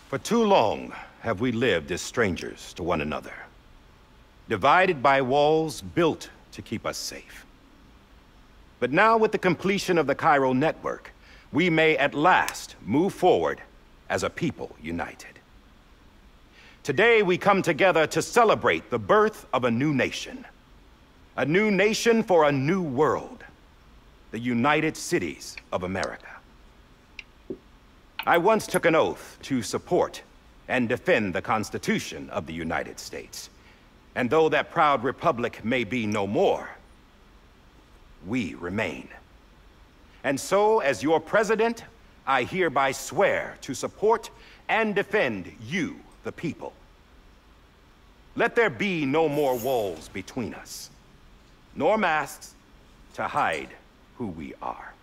For too long have we lived as strangers to one another, divided by walls built to keep us safe. But now, with the completion of the Cairo network, we may at last move forward as a people united. Today, we come together to celebrate the birth of a new nation for a new world, the United Cities of America. I once took an oath to support and defend the Constitution of the United States. And though that proud republic may be no more, we remain. And so, as your president, I hereby swear to support and defend you, the people. Let there be no more walls between us, nor masks to hide who we are.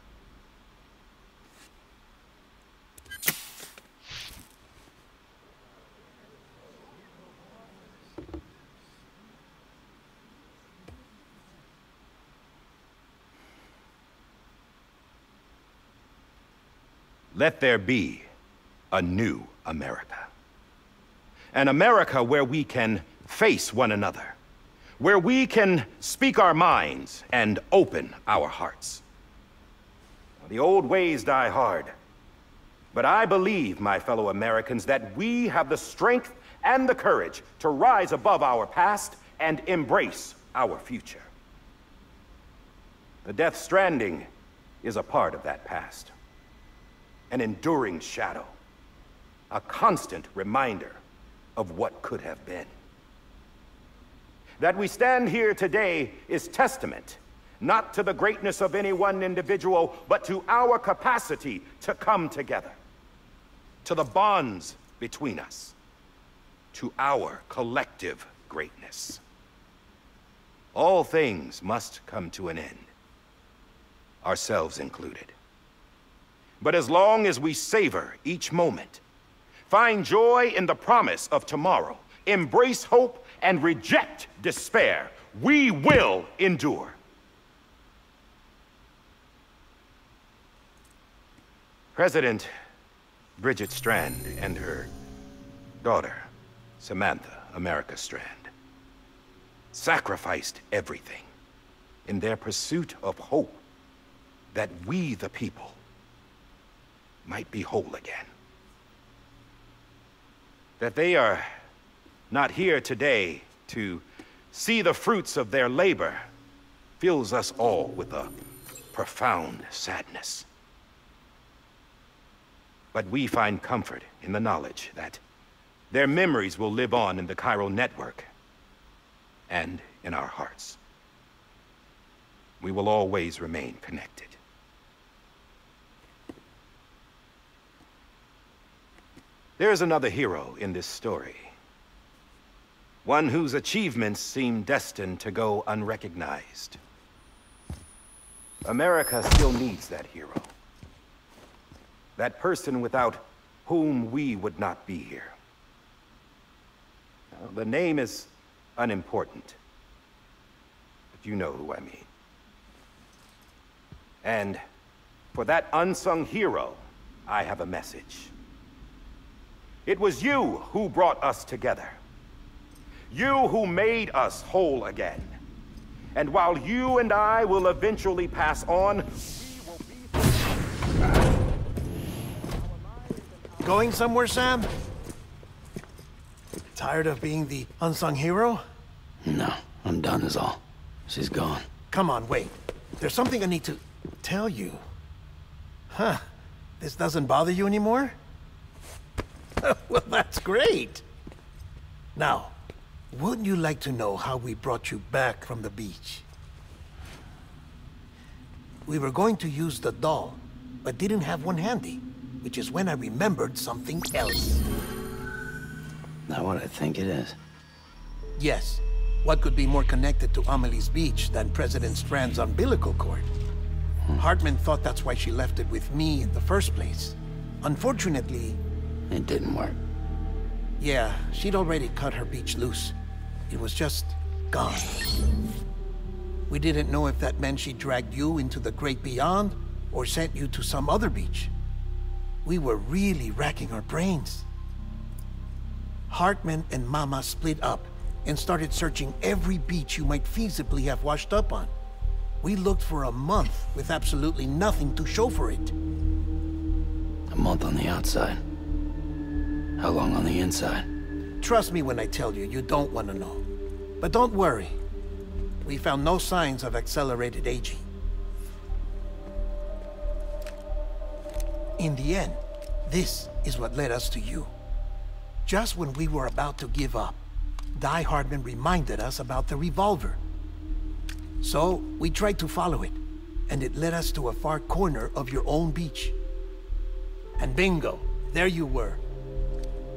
Let there be a new America. An America where we can face one another, where we can speak our minds and open our hearts. The old ways die hard, but I believe, my fellow Americans, that we have the strength and the courage to rise above our past and embrace our future. The Death Stranding is a part of that past. An enduring shadow, a constant reminder of what could have been. That we stand here today is testament, not to the greatness of any one individual, but to our capacity to come together, to the bonds between us, to our collective greatness. All things must come to an end, ourselves included. But as long as we savor each moment, find joy in the promise of tomorrow, embrace hope, and reject despair, we will endure. President Bridget Strand and her daughter, Samantha America Strand, sacrificed everything in their pursuit of hope that we, the people, might be whole again. That they are not here today to see the fruits of their labor fills us all with a profound sadness. But we find comfort in the knowledge that their memories will live on in the Cairo network and in our hearts. We will always remain connected. There is another hero in this story. One whose achievements seem destined to go unrecognized. America still needs that hero. That person without whom we would not be here. Now, the name is unimportant, but you know who I mean. And for that unsung hero, I have a message. It was you who brought us together. You who made us whole again. And while you and I will eventually pass on, we will be... Going somewhere, Sam? Tired of being the unsung hero? No, I'm done is all. She's gone. Come on, wait. There's something I need to tell you. Huh. This doesn't bother you anymore? Well, that's great. Now, wouldn't you like to know how we brought you back from the beach? We were going to use the doll, but didn't have one handy, which is when I remembered something else. Not what I think it is. Yes. What could be more connected to Amelie's beach than President Strand's umbilical cord? Hartman thought that's why she left it with me in the first place. Unfortunately... It didn't work. Yeah, she'd already cut her beach loose. It was just gone. We didn't know if that meant she dragged you into the great beyond, or sent you to some other beach. we were really racking our brains. Hartman and Mama split up and started searching every beach you might feasibly have washed up on. We looked for a month with absolutely nothing to show for it. A month on the outside. How long on the inside? Trust me when I tell you, you don't want to know. But don't worry. We found no signs of accelerated aging. In the end, this is what led us to you. Just when we were about to give up, Die Hardman reminded us about the revolver. So, we tried to follow it, and it led us to a far corner of your own beach. And bingo, there you were.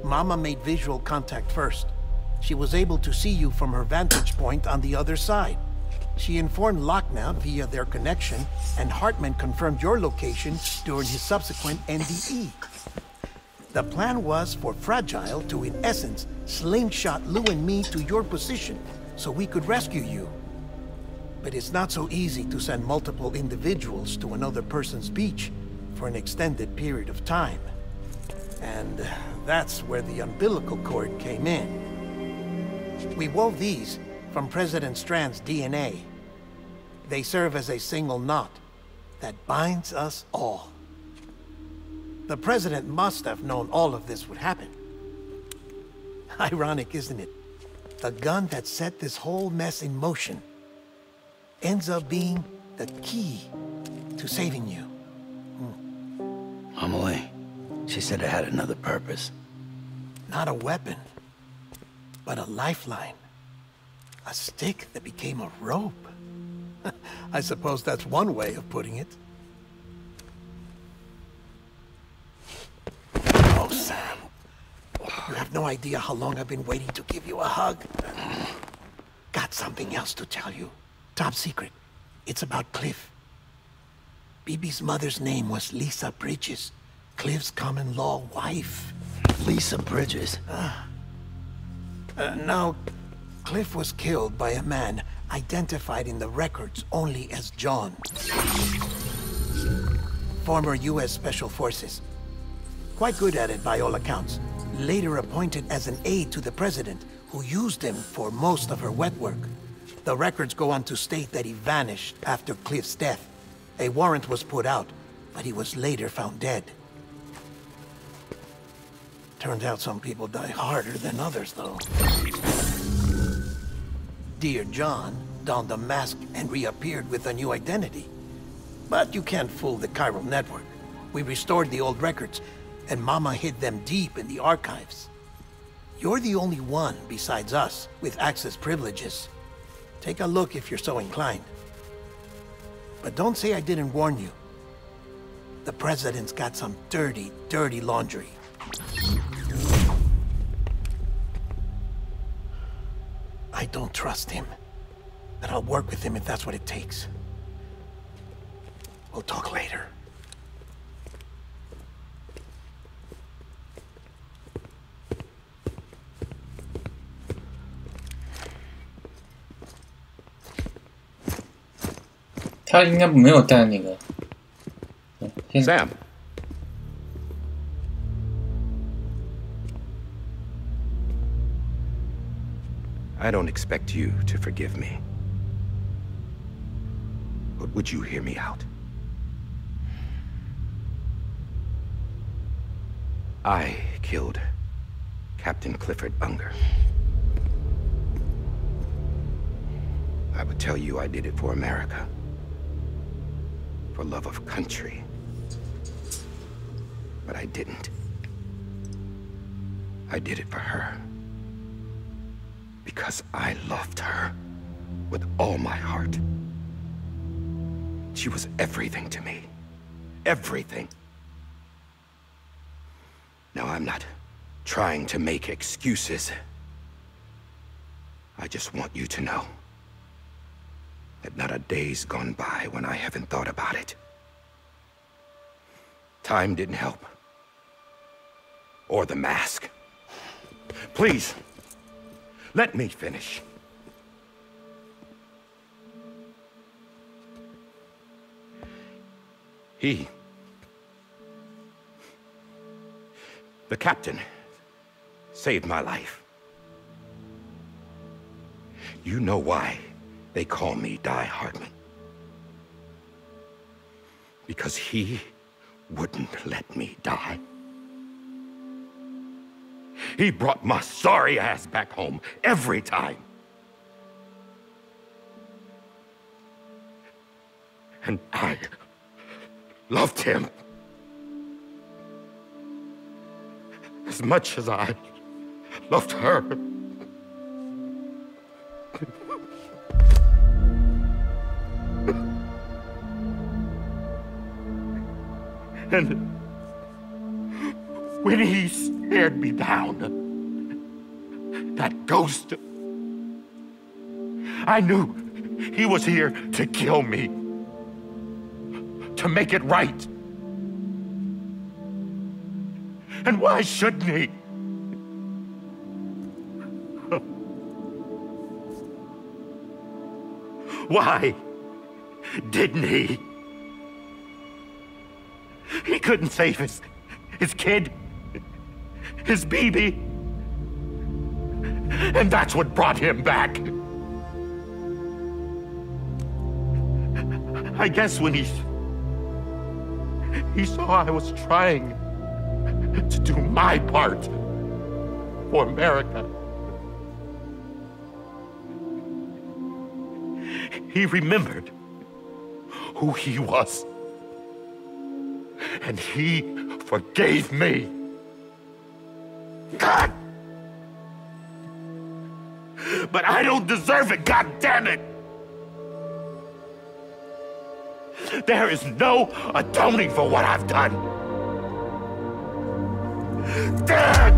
Mama made visual contact first. She was able to see you from her vantage point on the other side. She informed Lockna via their connection, and Hartman confirmed your location during his subsequent NDE. The plan was for Fragile to, in essence, slingshot Lou and me to your position so we could rescue you. But it's not so easy to send multiple individuals to another person's beach for an extended period of time. And that's where the umbilical cord came in. We wove these from President Strand's DNA. They serve as a single knot that binds us all. The President must have known all of this would happen. Ironic, isn't it? The gun that set this whole mess in motion ends up being the key to saving you. Amelie, she said it had another purpose. Not a weapon, but a lifeline. A stick that became a rope. I suppose that's one way of putting it. Oh, Sam. You have no idea how long I've been waiting to give you a hug. Got something else to tell you. Top secret. It's about Cliff. BB's mother's name was Lisa Bridges, Cliff's common-law wife. Lisa Bridges? Now, Cliff was killed by a man identified in the records only as John. Former U.S. Special Forces. Quite good at it by all accounts. Later appointed as an aide to the president, who used him for most of her wet work. The records go on to state that he vanished after Cliff's death. A warrant was put out, but he was later found dead. Turns out some people die harder than others, though. Dear John donned a mask and reappeared with a new identity. But you can't fool the chiral network. We restored the old records, and Mama hid them deep in the archives. You're the only one, besides us, with access privileges. Take a look if you're so inclined. But don't say I didn't warn you. The President's got some dirty, dirty laundry. I don't trust him, but I'll work with him if that's what it takes. We'll talk later.他应该没有带那个。Sam. I don't expect you to forgive me. But would you hear me out? I killed Captain Clifford Unger. I would tell you I did it for America. For love of country. But I didn't. I did it for her. Because I loved her with all my heart. She was everything to me. Everything. Now, I'm not trying to make excuses. I just want you to know that not a day's gone by when I haven't thought about it. Time didn't help. Or the mask. Please, let me finish. The captain saved my life. You know why they call me Die Hardman? Because he wouldn't let me die. He brought my sorry ass back home every time. And I loved him as much as I loved her. And when he stared me down, that ghost, I knew he was here to kill me, to make it right. And why shouldn't he? Why didn't he? He couldn't save his kid, his baby. And that's what brought him back. I guess when he saw I was trying to do my part for America, he remembered who he was. And he forgave me. God! But I don't deserve it, God damn it! There is no atoning for what I've done. God!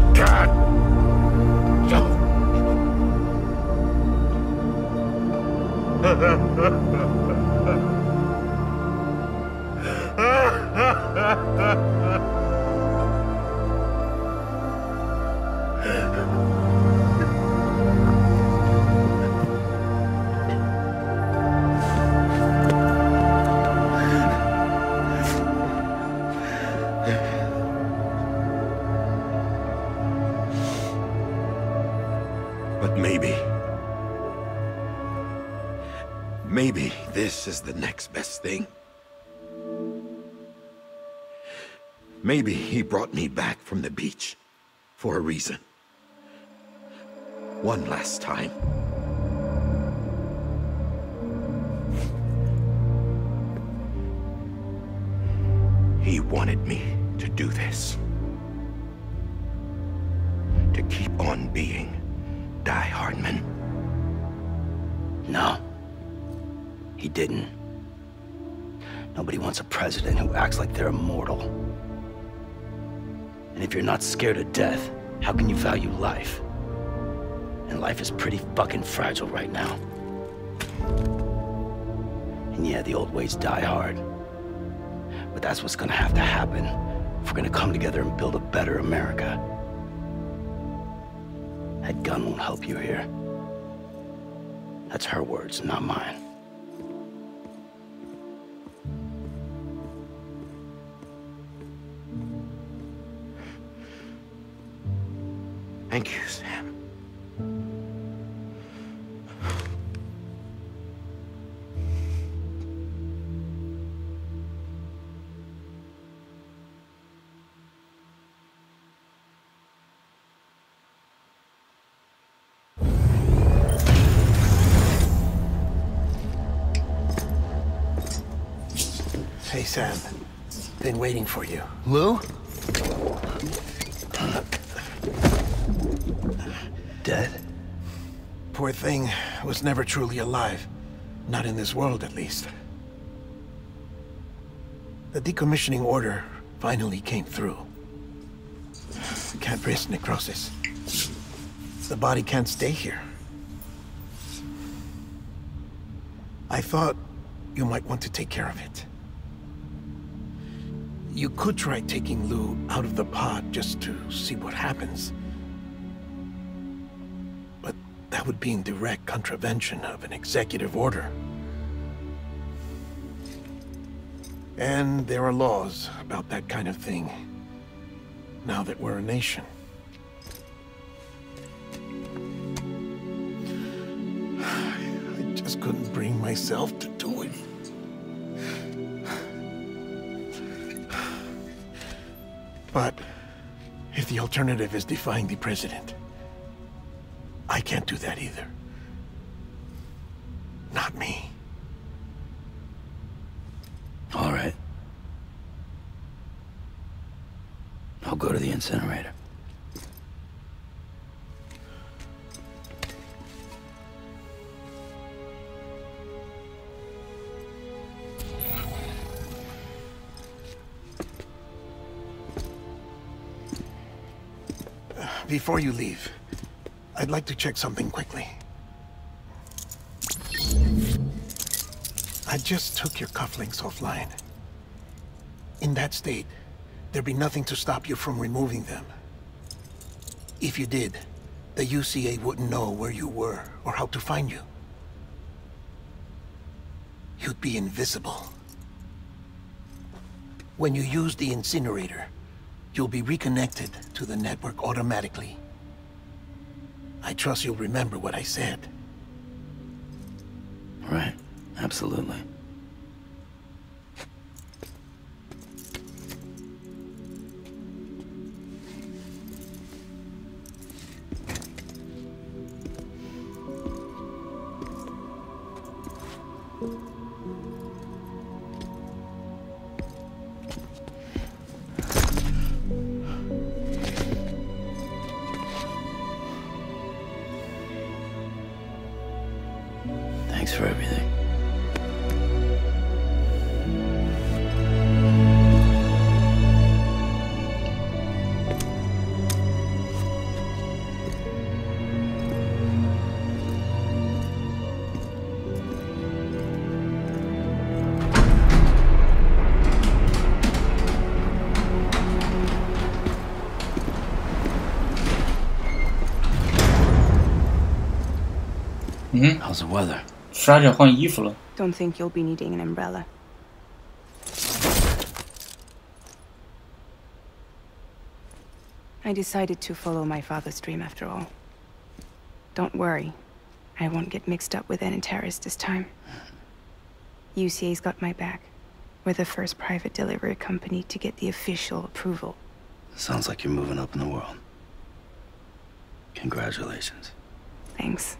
But maybe this is the next best thing. Maybe he brought me back from the beach for a reason. One last time. He wanted me to do this. To keep on being Die Hardman. No. He didn't. Nobody wants a president who acts like they're immortal. And if you're not scared of death, how can you value life? And life is pretty fucking fragile right now. And yeah, the old ways die hard. But that's what's gonna have to happen if we're gonna come together and build a better America. That gun won't help you here. That's her words, not mine. Thank you, Sam. Hey, Sam. Been waiting for you. Lou? Dead? Poor thing was never truly alive. Not in this world, at least. The decommissioning order finally came through. Can't risk necrosis. The body can't stay here. I thought you might want to take care of it. You could try taking Lou out of the pod just to see what happens. But that would be in direct contravention of an executive order. And there are laws about that kind of thing. now that we're a nation. I just couldn't bring myself to do it. But if the alternative is defying the president, I can't do that either. Not me. All right. I'll go to the incinerator. Before you leave, I'd like to check something quickly. I just took your cufflinks offline. In that state, there'd be nothing to stop you from removing them. If you did, the UCA wouldn't know where you were or how to find you. You'd be invisible. When you use the incinerator, you'll be reconnected to the network automatically. I trust you'll remember what I said. Right. Absolutely. Thanks for everything. How's the weather? 刷着换衣服了。 Don't think you'll be needing an umbrella. I decided to follow my father's dream after all. Don't worry, I won't get mixed up with any terrorists this time. UCA's got my back. We're the first private delivery company to get the official approval. Sounds like you're moving up in the world. Congratulations. Thanks.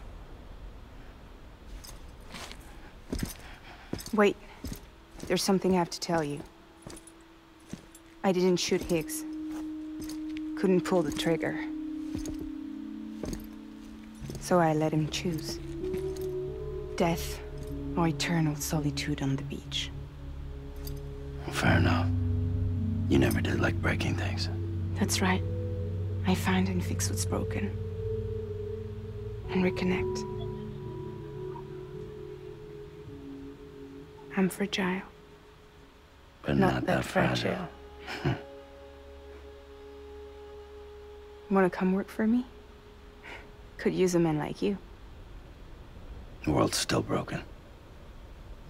Wait, there's something I have to tell you. I didn't shoot Higgs. Couldn't pull the trigger. So I let him choose. Death or eternal solitude on the beach. Fair enough. You never did like breaking things. That's right. I find and fix what's broken. And reconnect. I'm fragile. But not that fragile. Wanna come work for me? Could use a man like you. The world's still broken.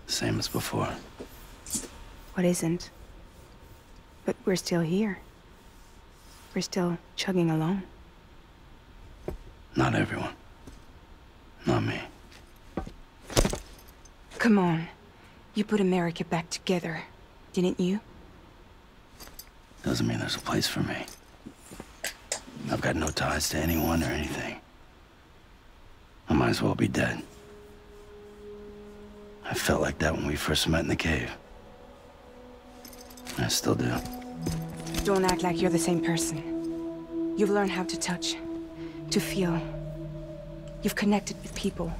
Same as before. What isn't? But we're still here. We're still chugging along. Not everyone. Not me. Come on. You put America back together, didn't you? Doesn't mean there's a place for me. I've got no ties to anyone or anything. I might as well be dead. I felt like that when we first met in the cave. I still do. Don't act like you're the same person. You've learned how to touch, to feel. You've connected with people.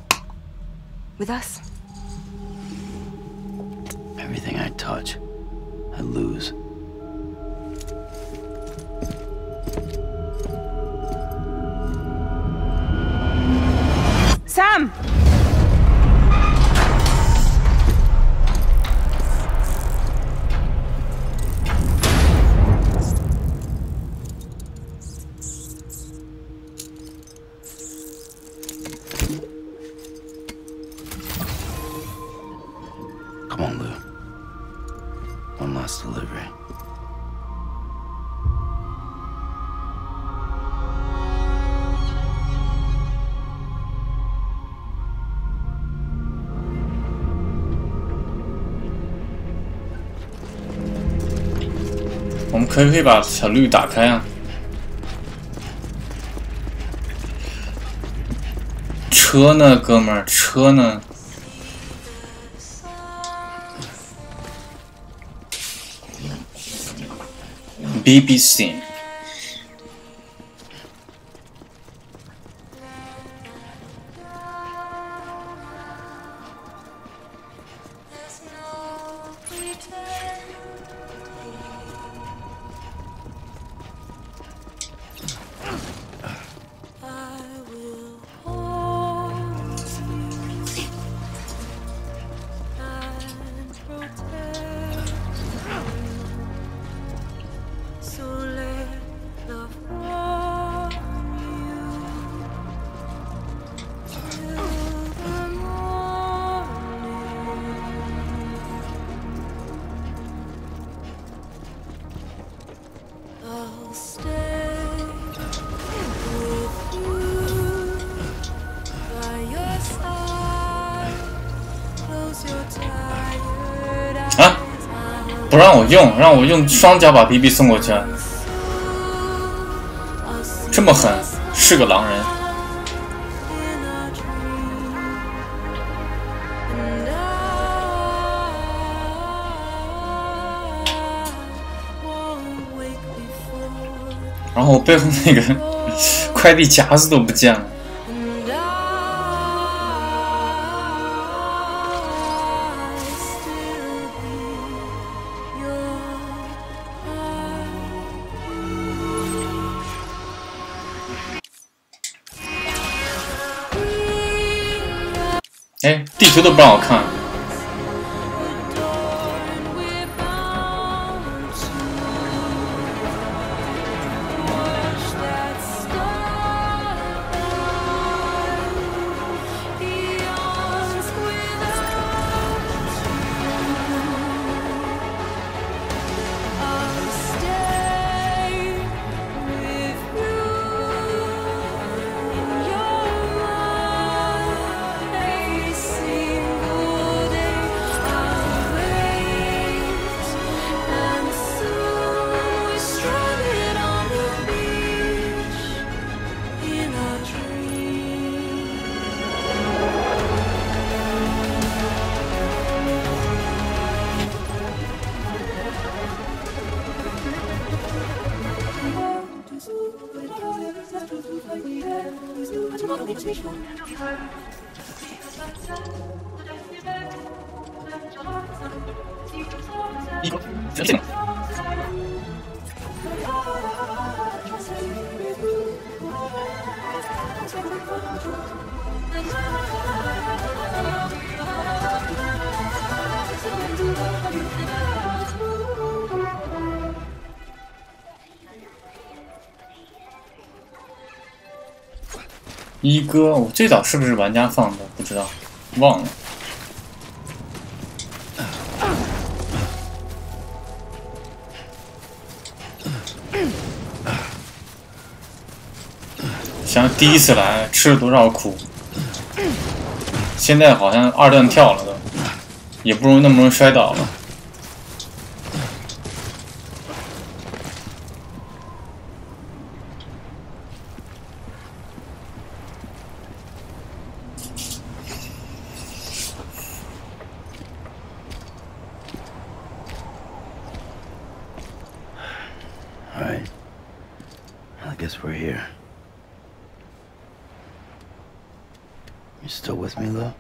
With us. Everything I touch, I lose. Sam! Come on, Lou. One last delivery. 可以把小绿打开啊。车呢，哥们儿，车呢？ BBC。啊！不让我用，让我用双脚把 BB 送过去，这么狠，是个狼人。然后我背后那个快递夹子都不见了。 哎，地图都不让我看。一哥，我最早是不是玩家放的？不知道，忘了。想第一次来吃了多少苦，现在好像二段跳了都，也不容易那么容易摔倒了。 We're here. You still with me, though?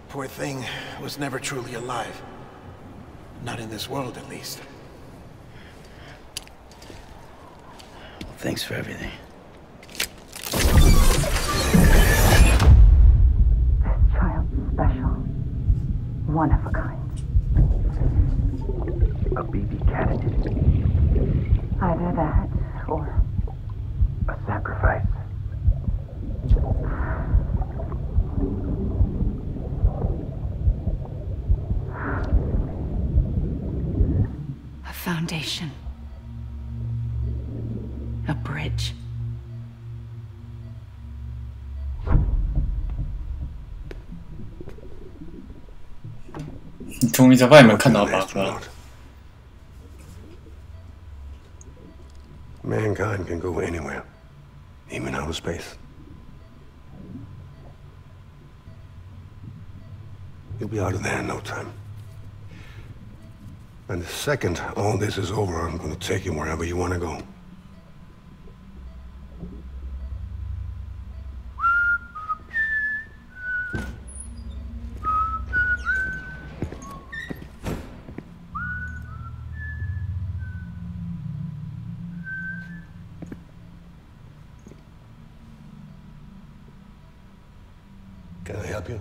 Poor thing was never truly alive. Not in this world, at least. Well, thanks for everything. Child special. One of a kind. A baby candidate. Either that, or a sacrifice. a foundation. A bridge. 你终于在外面看到巴克了。Mankind can go anywhere, even outer space. You'll be out of there in no time. And the second all this is over, I'm gonna take you wherever you wanna go. Can I help you?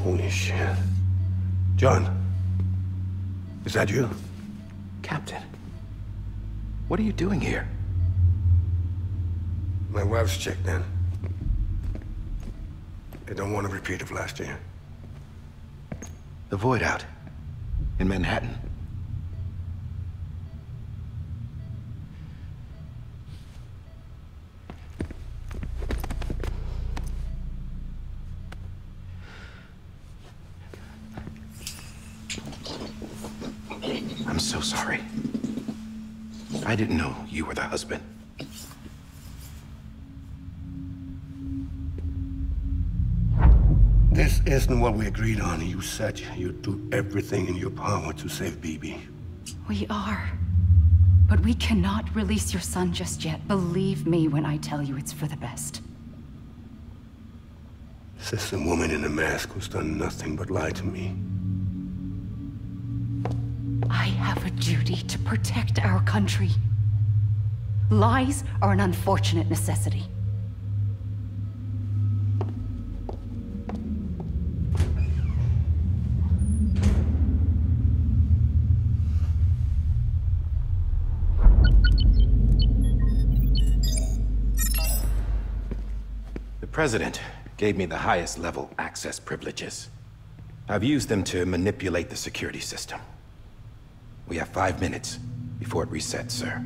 Holy shit. John, is that you? Captain, what are you doing here? My wife's checked in. They don't want a repeat of last year. The Void out in Manhattan. I'm so sorry. I didn't know you were the husband. This isn't what we agreed on. You said you'd do everything in your power to save BB. We are. But we cannot release your son just yet. Believe me when I tell you it's for the best. This is a woman in a mask who's done nothing but lie to me. I have a duty to protect our country. Lies are an unfortunate necessity. The President gave me the highest level access privileges. I've used them to manipulate the security system. We have 5 minutes before it resets, sir.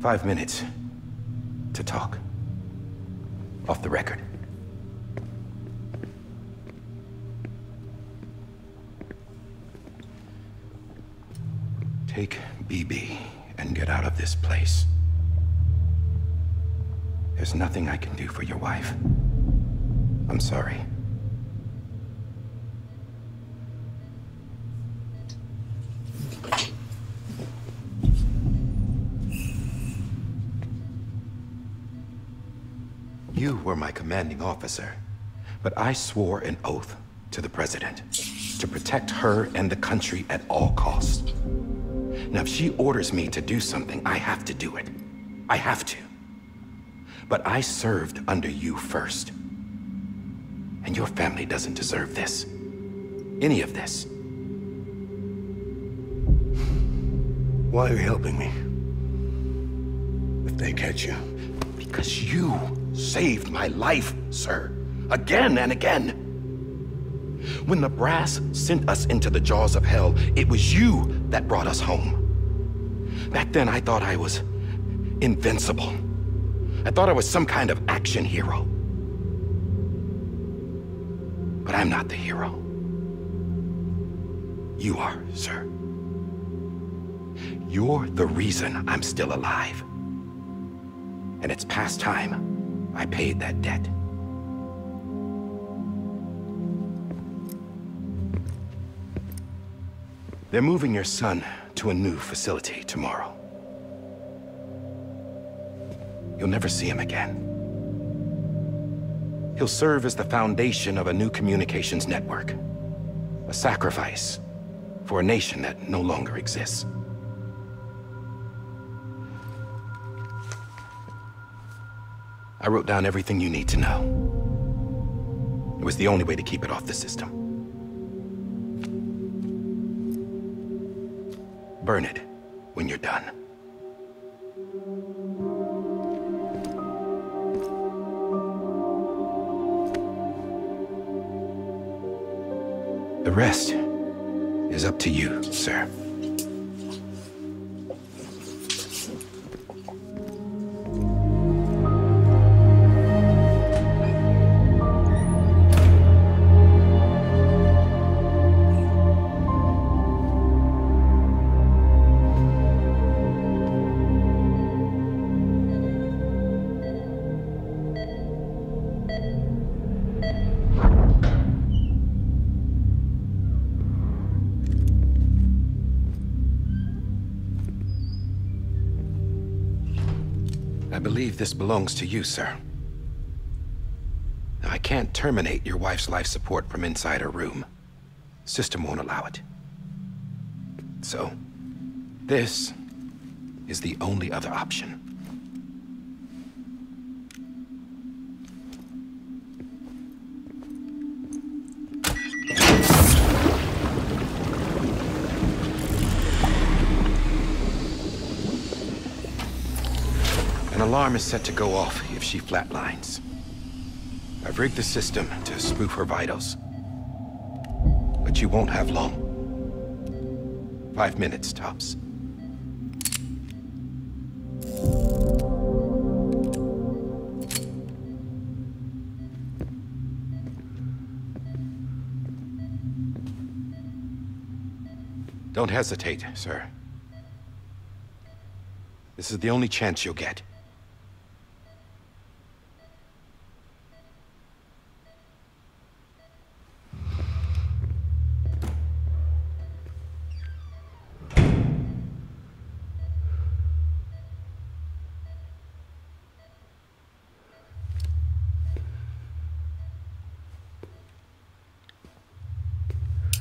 5 minutes to talk. Off the record. Take BB and get out of this place. There's nothing I can do for your wife. I'm sorry. You were my commanding officer, but I swore an oath to the President to protect her and the country at all costs. Now, if she orders me to do something, I have to do it. I have to. But I served under you first. And your family doesn't deserve this. Any of this. Why are you helping me? If they catch you. Because you saved my life, sir. Again and again. When the brass sent us into the jaws of hell, it was you that brought us home. Back then, I thought I was invincible. I thought I was some kind of action hero. But I'm not the hero. You are, sir. You're the reason I'm still alive. And it's past time I paid that debt. They're moving your son to a new facility tomorrow. You'll never see him again. He'll serve as the foundation of a new communications network. A sacrifice for a nation that no longer exists. I wrote down everything you need to know. It was the only way to keep it off the system. Burn it when you're done. The rest is up to you, sir. I believe this belongs to you, sir. Now, I can't terminate your wife's life support from inside her room. System won't allow it. So, this is the only other option. An alarm is set to go off if she flatlines. I've rigged the system to spoof her vitals. But you won't have long. 5 minutes, tops. Don't hesitate, sir. This is the only chance you'll get.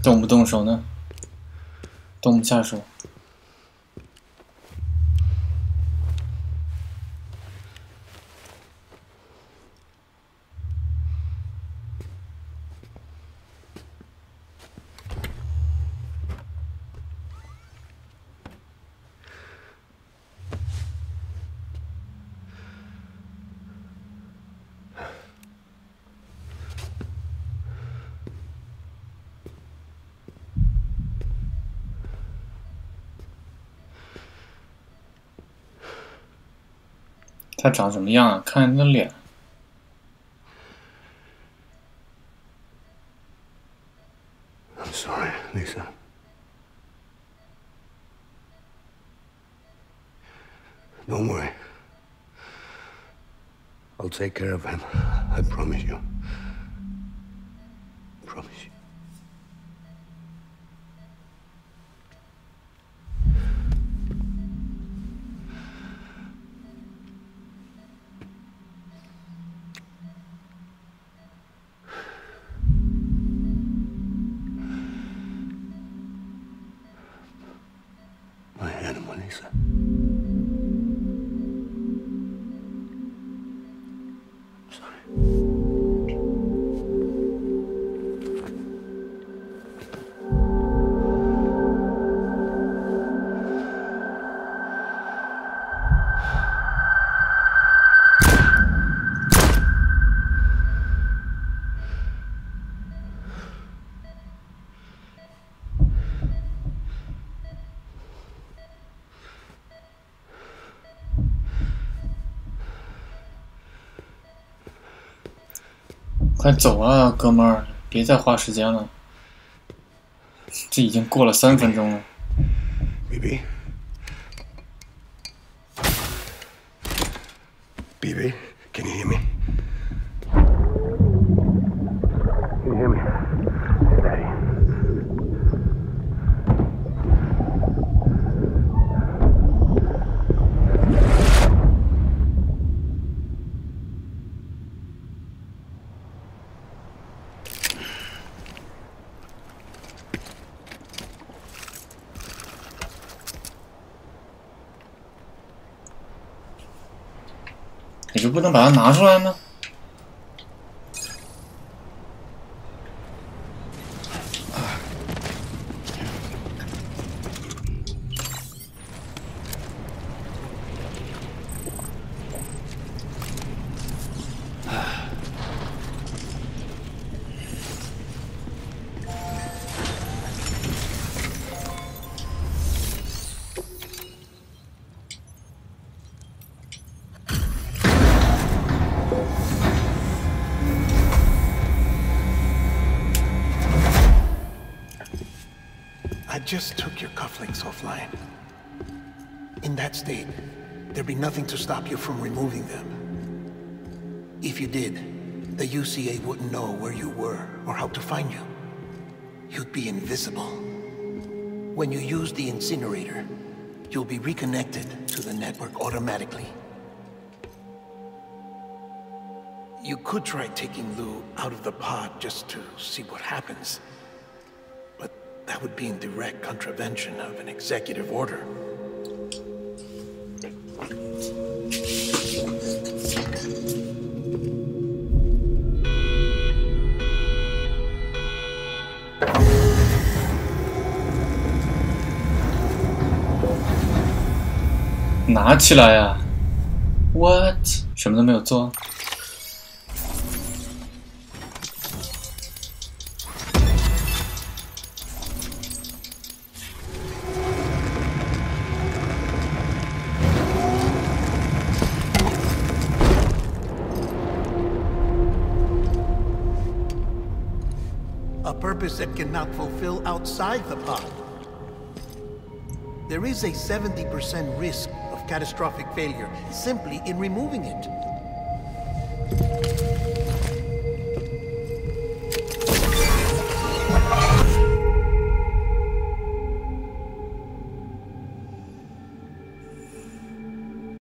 动不动手呢？动不下手。他长什么样啊？看他的脸。I'm sorry, Lisa. Don't worry. I'll take care of him. I promise you. I promise you. My animal, Lisa.快走啊，哥们儿！别再花时间了，这已经过了3分钟了。BB? BB, can you hear me? Can you hear me? Steady. 你就不能把它拿出来吗？I just took your cufflinks offline. In that state, there'd be nothing to stop you from removing them. If you did, the UCA wouldn't know where you were or how to find you. You'd be invisible. When you use the incinerator, you'll be reconnected to the network automatically. You could try taking Lou out of the pod just to see what happens. But that would be in direct contravention of an executive order. "拿起来呀 ！"What？ 什么都没有做。A purpose that cannot fulfill outside the pod. There is a 70% risk of catastrophic failure simply in removing it.